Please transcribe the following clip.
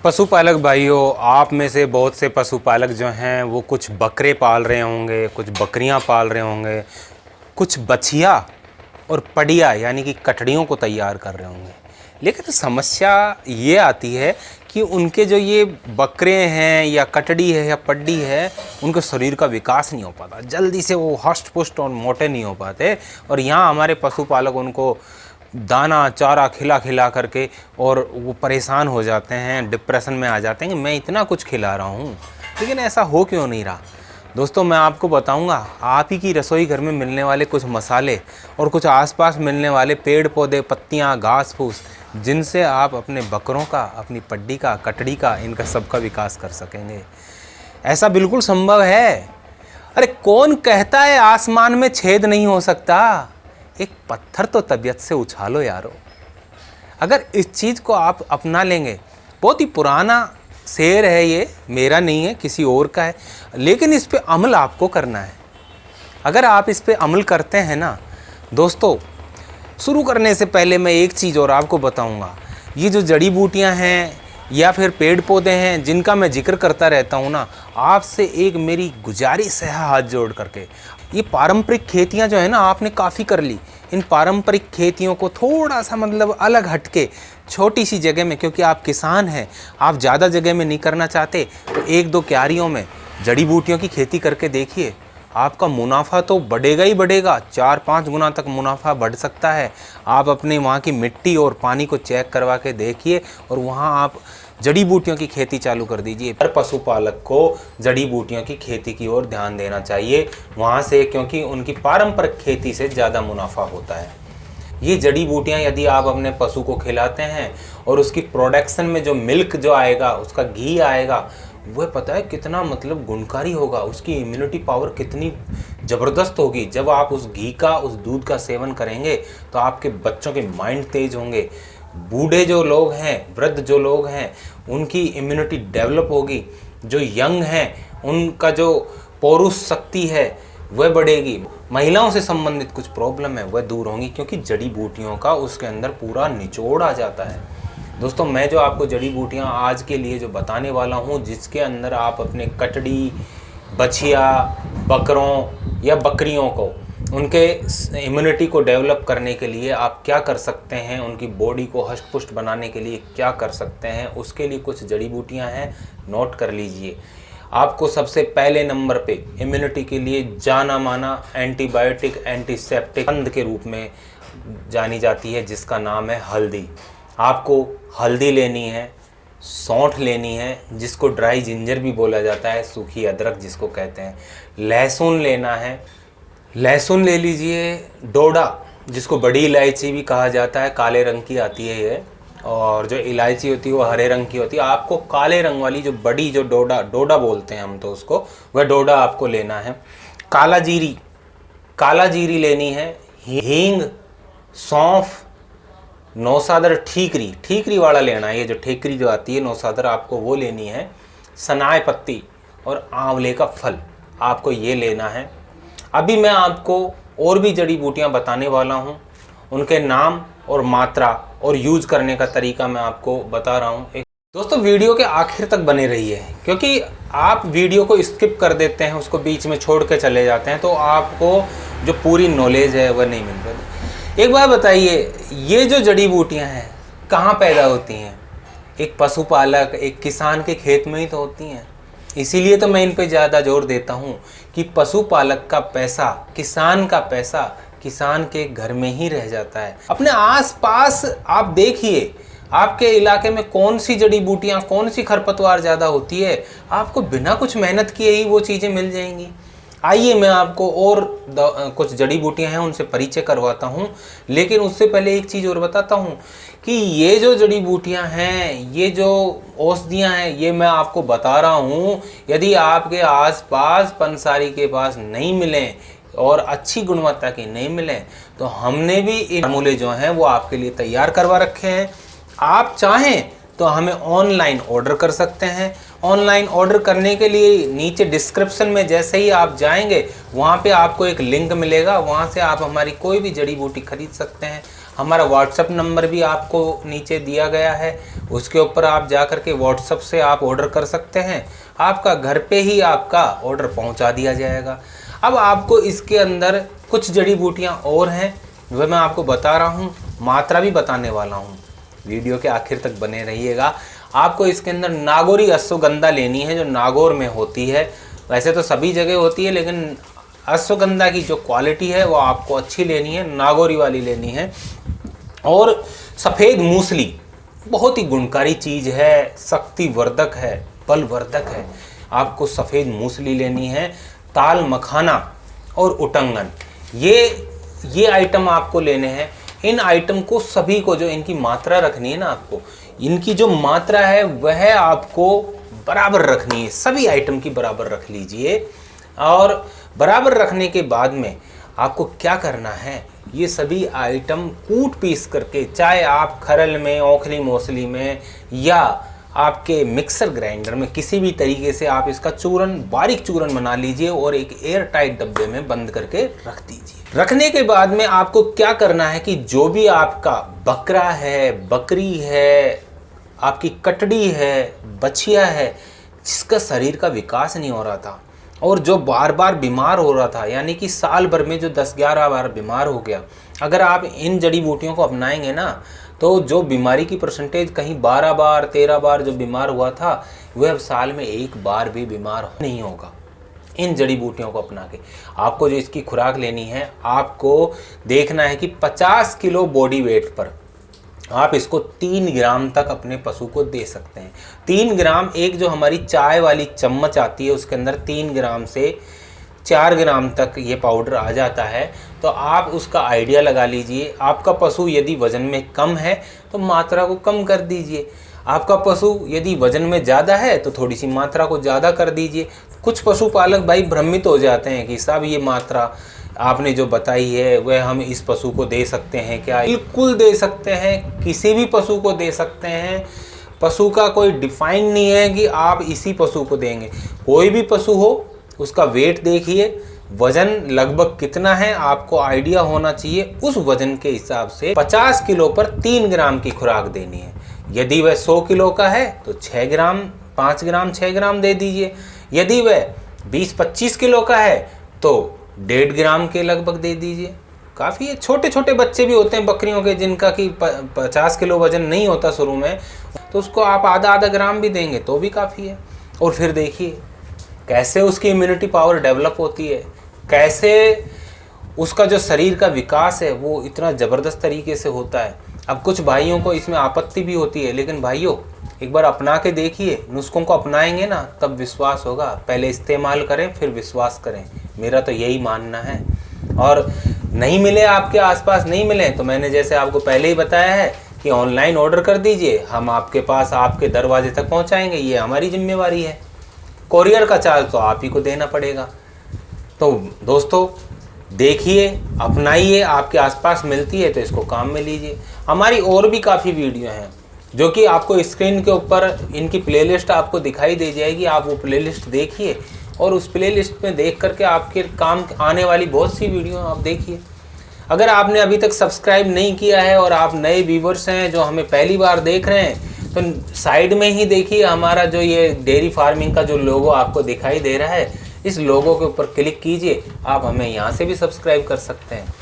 पशुपालक भाइयों, आप में से बहुत से पशुपालक जो हैं वो कुछ बकरे पाल रहे होंगे, कुछ बकरियां पाल रहे होंगे, कुछ बछिया और पड़िया यानी कि कटड़ियों को तैयार कर रहे होंगे। लेकिन समस्या ये आती है कि उनके जो ये बकरे हैं या कटड़ी है या पड्डी है, उनके शरीर का विकास नहीं हो पाता, जल्दी से वो हष्ट पुष्ट और मोटे नहीं हो पाते। और यहाँ हमारे पशुपालक उनको दाना चारा खिला खिला करके और वो परेशान हो जाते हैं, डिप्रेशन में आ जाते हैं कि मैं इतना कुछ खिला रहा हूँ, लेकिन ऐसा हो क्यों नहीं रहा। दोस्तों, मैं आपको बताऊंगा आप ही की रसोई घर में मिलने वाले कुछ मसाले और कुछ आसपास मिलने वाले पेड़ पौधे, पत्तियाँ, घास फूस, जिनसे आप अपने बकरों का, अपनी पड्डी का, कटड़ी का, इनका सबका विकास कर सकेंगे। ऐसा बिल्कुल संभव है। अरे कौन कहता है आसमान में छेद नहीं हो सकता? एक पत्थर तो तबीयत से उछालो यारो। अगर इस चीज़ को आप अपना लेंगे, बहुत ही पुराना शेर है ये, मेरा नहीं है, किसी और का है, लेकिन इस पे अमल आपको करना है। अगर आप इस पे अमल करते हैं ना दोस्तों, शुरू करने से पहले मैं एक चीज़ और आपको बताऊंगा। ये जो जड़ी बूटियां हैं या फिर पेड़ पौधे हैं जिनका मैं जिक्र करता रहता हूं ना, आपसे एक मेरी गुजारिश है हाथ जोड़ करके, ये पारंपरिक खेतियां जो है ना आपने काफ़ी कर ली। इन पारंपरिक खेतियों को थोड़ा सा मतलब अलग हटके छोटी सी जगह में, क्योंकि आप किसान हैं, आप ज़्यादा जगह में नहीं करना चाहते, तो एक दो क्यारियों में जड़ी बूटियों की खेती करके देखिए। आपका मुनाफा तो बढ़ेगा ही बढ़ेगा, 4-5 गुना तक मुनाफा बढ़ सकता है। आप अपने वहाँ की मिट्टी और पानी को चेक करवा के देखिए और वहाँ आप जड़ी बूटियों की खेती चालू कर दीजिए। हर पशुपालक को जड़ी बूटियों की खेती की ओर ध्यान देना चाहिए वहाँ से, क्योंकि उनकी पारंपरिक खेती से ज़्यादा मुनाफा होता है। ये जड़ी बूटियाँ यदि आप अपने पशु को खिलाते हैं और उसकी प्रोडक्शन में जो मिल्क जो आएगा, उसका घी आएगा, वह पता है कितना मतलब गुणकारी होगा, उसकी इम्यूनिटी पावर कितनी ज़बरदस्त होगी। जब आप उस घी का, उस दूध का सेवन करेंगे तो आपके बच्चों के माइंड तेज होंगे। बूढ़े जो लोग हैं, वृद्ध जो लोग हैं, उनकी इम्यूनिटी डेवलप होगी। जो यंग हैं उनका जो पौरुष शक्ति है वह बढ़ेगी। महिलाओं से संबंधित कुछ प्रॉब्लम है वह दूर होंगी, क्योंकि जड़ी बूटियों का उसके अंदर पूरा निचोड़ आ जाता है। दोस्तों, मैं जो आपको जड़ी बूटियाँ आज के लिए जो बताने वाला हूँ, जिसके अंदर आप अपने कटड़ी, बछिया, बकरों या बकरियों को, उनके इम्यूनिटी को डेवलप करने के लिए आप क्या कर सकते हैं, उनकी बॉडी को हष्ट पुष्ट बनाने के लिए क्या कर सकते हैं, उसके लिए कुछ जड़ी बूटियाँ हैं, नोट कर लीजिए। आपको सबसे पहले नंबर पे इम्यूनिटी के लिए जाना माना एंटीबायोटिक, एंटीसेप्टिक कंद के रूप में जानी जाती है, जिसका नाम है हल्दी। आपको हल्दी लेनी है, सौंठ लेनी है, जिसको ड्राई जिंजर भी बोला जाता है, सूखी अदरक जिसको कहते हैं, लहसुन लेना है, लहसुन ले लीजिए, डोडा जिसको बड़ी इलायची भी कहा जाता है, काले रंग की आती है ये, और जो इलायची होती है वो हरे रंग की होती है। आपको काले रंग वाली जो बड़ी जो डोडा बोलते हैं हम तो उसको, वह डोडा आपको लेना है। काला जीरी लेनी है, हींग, सौंफ, नौसादर ठीकरी वाला लेना है, ये जो ठीकरी जो आती है नौसादर, आपको वो लेनी है। सनाए पत्ती और आंवले का फल आपको ये लेना है। अभी मैं आपको और भी जड़ी बूटियां बताने वाला हूं, उनके नाम और मात्रा और यूज करने का तरीका मैं आपको बता रहा हूं। दोस्तों, वीडियो के आखिर तक बने रहिए, क्योंकि आप वीडियो को स्किप कर देते हैं, उसको बीच में छोड़ के चले जाते हैं, तो आपको जो पूरी नॉलेज है वह नहीं मिल पाती। एक बात बताइए, ये जो जड़ी बूटियां हैं कहाँ पैदा होती हैं? एक पशुपालक, एक किसान के खेत में ही तो होती हैं। इसीलिए तो मैं इन पे ज़्यादा जोर देता हूँ कि पशुपालक का पैसा, किसान का पैसा किसान के घर में ही रह जाता है। अपने आसपास आप देखिए, आपके इलाके में कौन सी जड़ी बूटियाँ, कौन सी खरपतवार ज़्यादा होती है, आपको बिना कुछ मेहनत किए ही वो चीज़ें मिल जाएंगी। आइए मैं आपको और कुछ जड़ी बूटियां हैं उनसे परिचय करवाता हूं, लेकिन उससे पहले एक चीज़ और बताता हूं कि ये जो जड़ी बूटियां हैं, ये जो औषधियां हैं, ये मैं आपको बता रहा हूं, यदि आपके आसपास पंसारी के पास नहीं मिलें और अच्छी गुणवत्ता की नहीं मिलें, तो हमने भी इन फार्मूले जो हैं वो आपके लिए तैयार करवा रखे हैं। आप चाहें तो हमें ऑनलाइन ऑर्डर कर सकते हैं। ऑनलाइन ऑर्डर करने के लिए नीचे डिस्क्रिप्शन में जैसे ही आप जाएंगे, वहाँ पे आपको एक लिंक मिलेगा, वहाँ से आप हमारी कोई भी जड़ी बूटी खरीद सकते हैं। हमारा व्हाट्सअप नंबर भी आपको नीचे दिया गया है, उसके ऊपर आप जा कर के व्हाट्सअप से आप ऑर्डर कर सकते हैं। आपका घर पे ही आपका ऑर्डर पहुंचा दिया जाएगा। अब आपको इसके अंदर कुछ जड़ी बूटियाँ और हैं, वह मैं आपको बता रहा हूँ, मात्रा भी बताने वाला हूँ। वीडियो के आखिर तक बने रहिएगा। आपको इसके अंदर नागौरी अश्वगंधा लेनी है, जो नागौर में होती है। वैसे तो सभी जगह होती है, लेकिन अश्वगंधा की जो क्वालिटी है वो आपको अच्छी लेनी है, नागौरी वाली लेनी है। और सफ़ेद मूसली बहुत ही गुणकारी चीज़ है, शक्तिवर्धक है, बलवर्धक है। आपको सफ़ेद मूसली लेनी है। ताल मखाना और उटंगन, ये आइटम आपको लेने हैं। इन आइटम को सभी को, जो इनकी मात्रा रखनी है ना, आपको इनकी जो मात्रा है वह आपको बराबर रखनी है। सभी आइटम की बराबर रख लीजिए। और बराबर रखने के बाद में आपको क्या करना है, ये सभी आइटम कूट पीस करके, चाहे आप खरल में, ओखली मोसली में, या आपके मिक्सर ग्राइंडर में, किसी भी तरीके से आप इसका चूरन, बारीक चूरन बना लीजिए और एक एयर टाइट डब्बे में बंद करके रख दीजिए। रखने के बाद में आपको क्या करना है कि जो भी आपका बकरा है, बकरी है, आपकी कटड़ी है, बछिया है, जिसका शरीर का विकास नहीं हो रहा था और जो बार बार बीमार हो रहा था, यानी कि साल भर में जो 10-11 बार बीमार हो गया, अगर आप इन जड़ी बूटियों को अपनाएंगे ना, तो जो बीमारी की परसेंटेज कहीं 12 बार 13 बार जो बीमार हुआ था, वह अब साल में एक बार भी बीमार नहीं होगा। इन जड़ी बूटियों को अपना के आपको जो इसकी खुराक लेनी है, आपको देखना है कि 50 किलो बॉडी वेट पर आप इसको 3 ग्राम तक अपने पशु को दे सकते हैं। 3 ग्राम, एक जो हमारी चाय वाली चम्मच आती है उसके अंदर 3 ग्राम से 4 ग्राम तक ये पाउडर आ जाता है। तो आप उसका आइडिया लगा लीजिए। आपका पशु यदि वज़न में कम है तो मात्रा को कम कर दीजिए। आपका पशु यदि वज़न में ज़्यादा है तो थोड़ी सी मात्रा को ज़्यादा कर दीजिए। कुछ पशुपालक भाई भ्रमित हो जाते हैं कि साहब ये मात्रा आपने जो बताई है वह हम इस पशु को दे सकते हैं क्या? बिल्कुल दे सकते हैं, किसी भी पशु को दे सकते हैं। पशु का कोई डिफाइन नहीं है कि आप इसी पशु को देंगे। कोई भी पशु हो, उसका वेट देखिए, वजन लगभग कितना है आपको आइडिया होना चाहिए। उस वजन के हिसाब से 50 किलो पर 3 ग्राम की खुराक देनी है। यदि वह 100 किलो का है तो 6 ग्राम, 5 ग्राम, 6 ग्राम दे दीजिए। यदि वह 20-25 किलो का है तो 1.5 ग्राम के लगभग दे दीजिए, काफ़ी है। छोटे छोटे बच्चे भी होते हैं बकरियों के, जिनका कि 50 किलो वजन नहीं होता शुरू में, तो उसको आप आधा ग्राम भी देंगे तो भी काफ़ी है। और फिर देखिए कैसे उसकी इम्यूनिटी पावर डेवलप होती है, कैसे उसका जो शरीर का विकास है वो इतना ज़बरदस्त तरीके से होता है। अब कुछ भाइयों को इसमें आपत्ति भी होती है, लेकिन भाइयों एक बार अपना के देखिए। नुस्खों को अपनाएंगे ना तब विश्वास होगा। पहले इस्तेमाल करें फिर विश्वास करें, मेरा तो यही मानना है। और नहीं मिले, आपके आसपास नहीं मिले, तो मैंने जैसे आपको पहले ही बताया है कि ऑनलाइन ऑर्डर कर दीजिए, हम आपके पास, आपके दरवाजे तक पहुंचाएंगे। ये हमारी जिम्मेवारी है। कोरियर का चार्ज तो आप ही को देना पड़ेगा। तो दोस्तों देखिए, अपनाइए, आपके आसपास मिलती है तो इसको काम में लीजिए। हमारी और भी काफ़ी वीडियो हैं जो कि आपको स्क्रीन के ऊपर इनकी प्लेलिस्ट आपको दिखाई दे जाएगी। आप वो प्लेलिस्ट देखिए और उस प्लेलिस्ट में देख करके आपके काम आने वाली बहुत सी वीडियो आप देखिए। अगर आपने अभी तक सब्सक्राइब नहीं किया है और आप नए व्यूवर्स हैं जो हमें पहली बार देख रहे हैं, तो साइड में ही देखिए हमारा जो ये डेयरी फार्मिंग का जो लोगो आपको दिखाई दे रहा है, इस लोगो के ऊपर क्लिक कीजिए। आप हमें यहाँ से भी सब्सक्राइब कर सकते हैं।